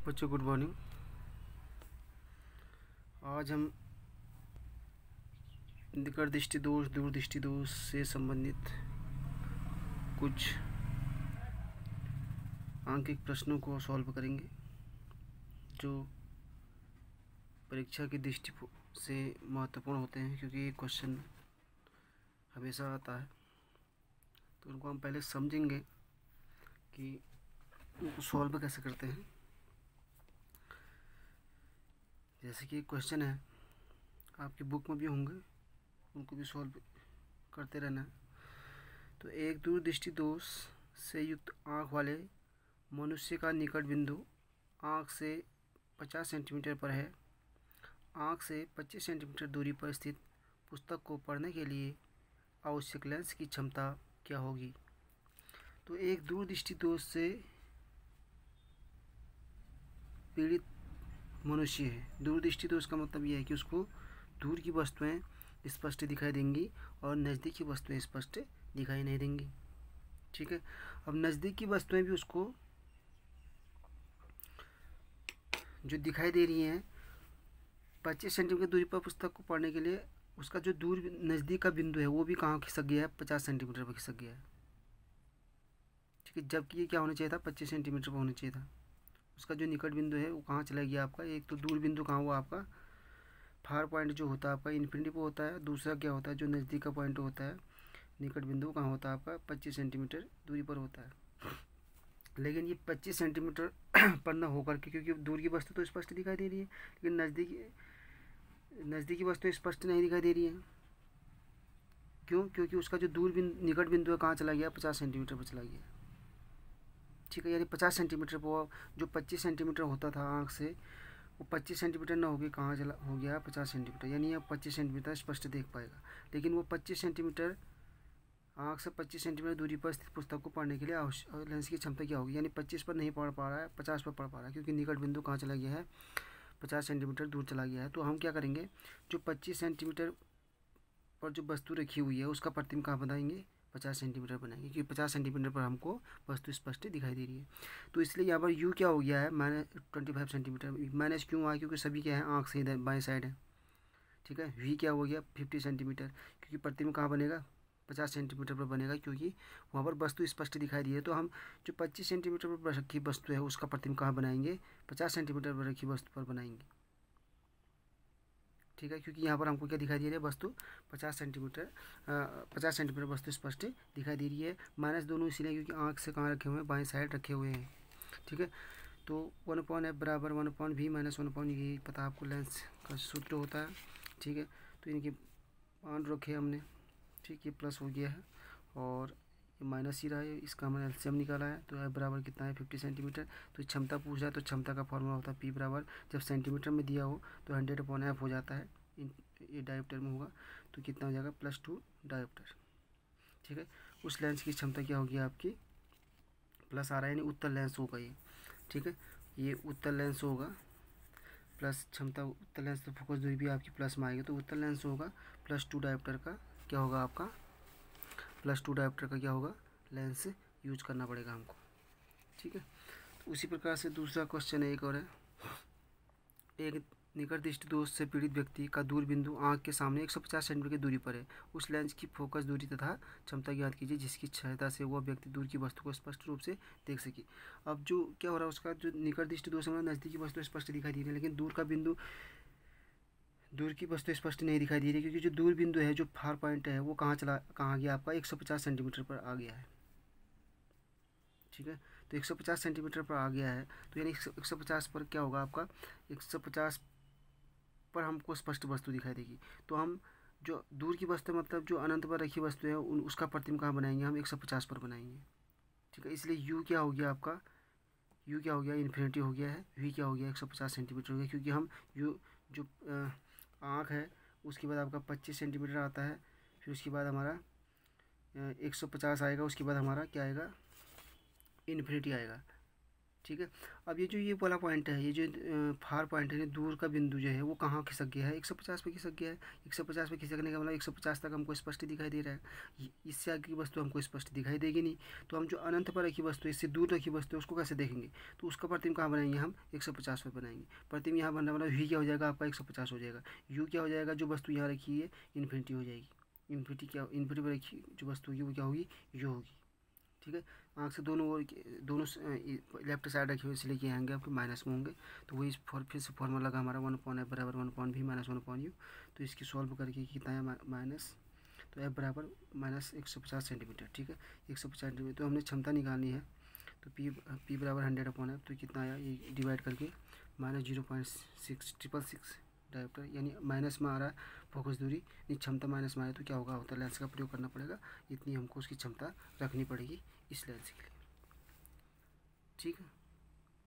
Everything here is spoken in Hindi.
बच्चों गुड मॉर्निंग। आज हम निकट दृष्टि दोष, दूर दृष्टि दोष से संबंधित कुछ आंकिक प्रश्नों को सॉल्व करेंगे जो परीक्षा की दृष्टि से महत्वपूर्ण होते हैं, क्योंकि ये क्वेश्चन हमेशा आता है। तो उनको हम पहले समझेंगे कि उनको सॉल्व कैसे करते हैं। जैसे कि क्वेश्चन है, आपकी बुक में भी होंगे, उनको भी सॉल्व करते रहना है। तो एक दूरदृष्टि दोष से युक्त आँख वाले मनुष्य का निकट बिंदु आँख से 50 सेंटीमीटर पर है। आँख से 25 सेंटीमीटर दूरी पर स्थित पुस्तक को पढ़ने के लिए आवश्यक लेंस की क्षमता क्या होगी? तो एक दूरदृष्टि दोष से पीड़ित मनुष्य है। दूरदृष्टि दोष का मतलब यह है कि उसको दूर की वस्तुएं स्पष्ट दिखाई देंगी और नज़दीक की वस्तुएं स्पष्ट दिखाई नहीं देंगी। ठीक है। अब नज़दीक की वस्तुएं भी उसको जो दिखाई दे रही हैं 25 सेंटीमीटर दूरी पर पुस्तक को पढ़ने के लिए, उसका जो दूर नज़दीक का बिंदु है वो भी कहाँ खिसक गया है? 50 सेंटीमीटर पर खिसक गया है। ठीक है। जबकि ये क्या होना चाहिए था? 25 सेंटीमीटर पर होना चाहिए था। उसका जो निकट बिंदु है वो कहाँ चला गया आपका? एक तो दूर बिंदु कहाँ हुआ आपका? फार पॉइंट जो होता है आपका इन्फिनिटी पर होता है। दूसरा क्या होता है? जो नज़दीक का पॉइंट होता है, निकट बिंदु कहाँ होता है आपका? 25 सेंटीमीटर दूरी पर होता है। लेकिन ये 25 सेंटीमीटर पर न होकर के, क्योंकि दूर की वस्तु तो स्पष्ट दिखाई दे रही है, लेकिन नज़दीकी वस्तु स्पष्ट नहीं दिखाई दे रही है। क्यों? क्योंकि उसका जो निकट बिंदु है कहाँ चला गया? 50 सेंटीमीटर पर चला गया। ठीक है। यानी 50 सेंटीमीटर पर जो 25 सेंटीमीटर होता था आँख से, वो 25 सेंटीमीटर ना होगी, कहाँ चला हो गया? 50 सेंटीमीटर। यानी अब 25 सेंटीमीटर स्पष्ट देख पाएगा। लेकिन वो 25 सेंटीमीटर आँख से 25 सेंटीमीटर दूरी पर स्थित पुस्तक को पढ़ने के लिए आवश्यक लेंस की क्षमता क्या होगी? यानी 25 पर नहीं पढ़ पा रहा है, 50 पर पढ़ पा रहा है, क्योंकि निकट बिंदु कहाँ चला गया है? 50 सेंटीमीटर दूर चला गया है। तो हम क्या करेंगे, जो 25 सेंटीमीटर पर जो वस्तु रखी हुई है उसका प्रतिबिंब कहाँ बनाएंगे? 50 सेंटीमीटर बनाएंगे, क्योंकि 50 सेंटीमीटर पर हमको वस्तु स्पष्ट दिखाई दे रही है। तो इसलिए यहाँ पर यू क्या हो गया है? -25 सेंटीमीटर। माइनस क्यों हुआ? क्योंकि सभी क्या है? आँख से इधर बाएँ साइड है। ठीक है। वी क्या हो गया? 50 सेंटीमीटर, क्योंकि प्रतिबिंब कहाँ बनेगा? 50 सेंटीमीटर पर बनेगा, क्योंकि वहाँ पर वस्तु स्पष्ट दिखाई दी है। तो हम जो 25 सेंटीमीटर पर रखी वस्तु है उसका प्रतिबिंब कहाँ बनाएंगे? 50 सेंटीमीटर पर रखी वस्तु पर बनाएंगे। ठीक है। क्योंकि यहाँ पर हमको क्या दिखाई दे रही है? वस्तु 50 सेंटीमीटर वस्तु स्पष्ट दिखाई दे रही है। माइनस दोनों इसीलिए क्योंकि आँख से कहाँ रखे हुए हैं? बाएं साइड रखे हुए हैं। ठीक है। तो 1/f बराबर 1/v माइनस 1/, ये पता आपको लेंस का सूत्र होता है। ठीक है। तो इनके मान रखे हमने। ठीक, ये प्लस हो गया है और ये माइनस ही रहा है, इसका हमने एलसीएम निकाला है। तो एफ बराबर कितना है? 50 सेंटीमीटर। तो क्षमता पूछ रहा है, तो क्षमता का फॉर्मूला होता है पी बराबर, जब सेंटीमीटर में दिया हो तो 100/f हो जाता है। ये डायोप्टर में होगा तो कितना हो जाएगा? +2 डायोप्टर। ठीक है। उस लेंस की क्षमता क्या होगी आपकी? प्लस आ रहा है, यानी उत्तल लेंस होगा ये। ठीक है। ये उत्तल लेंस होगा, प्लस क्षमता उत्तल लेंस, तो फोकस दूरी भी आपकी प्लस में आएगी, तो उत्तल लेंस होगा +2 डायोप्टर का क्या होगा आपका? +2 डायोप्टर का क्या होगा? लेंस यूज करना पड़ेगा हमको। ठीक है। तो उसी प्रकार से दूसरा क्वेश्चन एक और है। एक निकट दृष्टि दोष से पीड़ित व्यक्ति का दूर बिंदु आँख के सामने 150 सेंटीमीटर की दूरी पर है। उस लेंस की फोकस दूरी तथा क्षमता ज्ञात कीजिए जिसकी सहायता से वह व्यक्ति दूर की वस्तु को स्पष्ट रूप से देख सके। अब जो क्या हो रहा है, उसका जो निकट दृष्टि दोष है, नज़दीकी वस्तु स्पष्ट दिखाई दे रही है, लेकिन दूर की वस्तु स्पष्ट नहीं दिखाई दे रही, क्योंकि जो दूर बिंदु है, जो फार पॉइंट है, वो कहाँ गया आपका? 150 सेंटीमीटर पर आ गया है। ठीक है। तो 150 सेंटीमीटर पर आ गया है, तो यानी 150 पर क्या होगा आपका? 150 पर हमको स्पष्ट वस्तु दिखाई देगी। तो हम जो दूर की वस्तु, मतलब जो अनंत पर रखी वस्तु है, उसका प्रतिबिंब कहाँ बनाएंगे? हम 150 पर बनाएंगे। ठीक है। इसलिए यू क्या हो गया आपका? यू क्या हो गया? इन्फिनिटी हो गया है। वी क्या हो गया? 150 सेंटीमीटर हो गया, क्योंकि हम यू जो आँख है उसके बाद आपका 25 सेंटीमीटर आता है, फिर उसके बाद हमारा 150 आएगा, उसके बाद हमारा क्या आएगा? इन्फिनिटी आएगा। ठीक है। अब ये जो ये वाला पॉइंट है, ये जो फार पॉइंट है, दूर का बिंदु जो है वो कहाँ खिसक गया है, 150 पे खिसक गया है। 150 पे खिसकने का मतलब 150 तक हमको स्पष्ट दिखाई दे रहा है। इससे आगे की वस्तु हमको स्पष्ट दिखाई देगी नहीं। तो हम जो अनंत पर रखी वस्तु, इससे दूर रखी वस्तु, उसको कैसे देखेंगे? तो उसका प्रतिबिंब कहाँ बनाएंगे हम? 150 पर बनाएंगे। प्रतिबिंब यहाँ बनना मतलब वी क्या हो जाएगा आपका? 150 हो जाएगा। यू क्या हो जाएगा? जो वस्तु यहाँ रखी है इन्फिनिटी हो जाएगी। इन्फिनिटी क्या, इन्फिनिटी पर रखी जो वस्तु होगी वो क्या होगी? यू होगी। ठीक है। आँख से दोनों ओर दोनों लेफ्ट साइड रखे हुए इसलिए कि आएंगे आपके माइनस में होंगे। तो वही फिर से फॉर्मूला लगा हमारा 1/f बराबर 1/v माइनस 1/u। तो इसकी सॉल्व करके कितना है माइनस, तो एफ बराबर माइनस 150 सेंटीमीटर। ठीक है, 150 सेंटीमीटर। तो हमने क्षमता निकालनी है, तो पी बराबर 100/f। तो कितना आया ये डिवाइड करके माइनस 0.666 डायोप्टर, यानी माइनस में आ रहा है फोकस दूरी, नहीं क्षमता माइनस में आ रहा है। तो क्या होगा होता है, लेंस का प्रयोग करना पड़ेगा, इतनी हमको उसकी क्षमता रखनी पड़ेगी इस लेंस के लिए। ठीक है।